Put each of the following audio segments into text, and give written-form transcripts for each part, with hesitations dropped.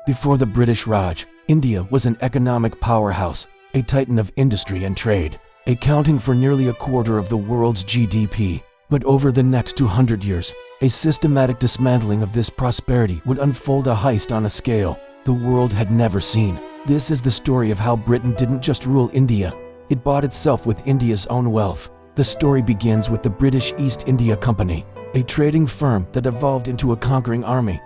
Before the British Raj, India was an economic powerhouse, a titan of industry and trade, accounting for nearly a quarter of the world's GDP. But over the next 200 years, a systematic dismantling of this prosperity would unfold a heist on a scale the world had never seen. This is the story of how Britain didn't just rule India, it bought itself with India's own wealth. The story begins with the British East India Company, a trading firm that evolved into a conquering army.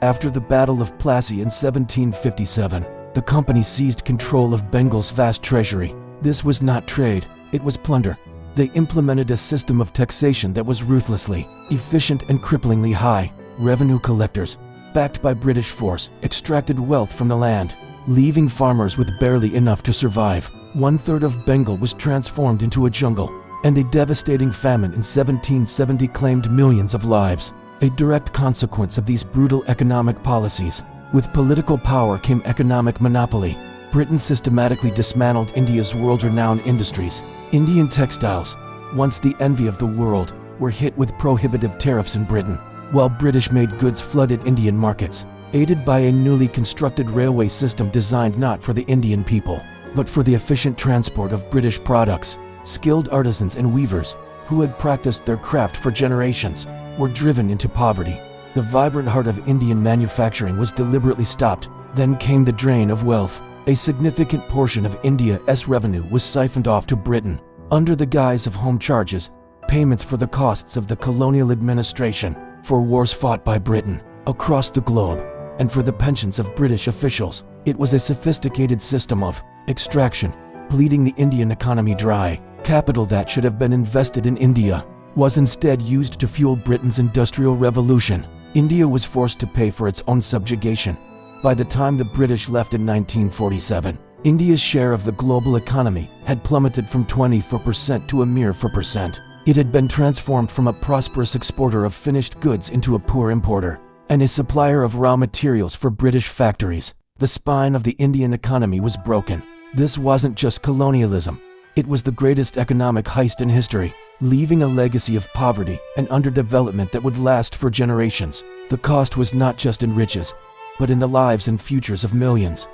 After the Battle of Plassey in 1757, the company seized control of Bengal's vast treasury. This was not trade, it was plunder. They implemented a system of taxation that was ruthlessly efficient and cripplingly high. Revenue collectors, backed by British force, extracted wealth from the land, leaving farmers with barely enough to survive. 1/3 of Bengal was transformed into a jungle, and a devastating famine in 1770 claimed millions of lives. A direct consequence of these brutal economic policies. With political power came economic monopoly. Britain systematically dismantled India's world-renowned industries. Indian textiles, once the envy of the world, were hit with prohibitive tariffs in Britain, while British-made goods flooded Indian markets, aided by a newly constructed railway system designed not for the Indian people, but for the efficient transport of British products. Skilled artisans and weavers, who had practiced their craft for generations, were driven into poverty. The vibrant heart of Indian manufacturing was deliberately stopped. Then came the drain of wealth. A significant portion of India's revenue was siphoned off to Britain. Under the guise of home charges, payments for the costs of the colonial administration, for wars fought by Britain across the globe, and for the pensions of British officials. It was a sophisticated system of extraction, bleeding the Indian economy dry. Capital that should have been invested in India was instead used to fuel Britain's industrial revolution. India was forced to pay for its own subjugation. By the time the British left in 1947, India's share of the global economy had plummeted from 24% to a mere 4%. It had been transformed from a prosperous exporter of finished goods into a poor importer, and a supplier of raw materials for British factories. The spine of the Indian economy was broken. This wasn't just colonialism. It was the greatest economic heist in history, leaving a legacy of poverty and underdevelopment that would last for generations. The cost was not just in riches, but in the lives and futures of millions.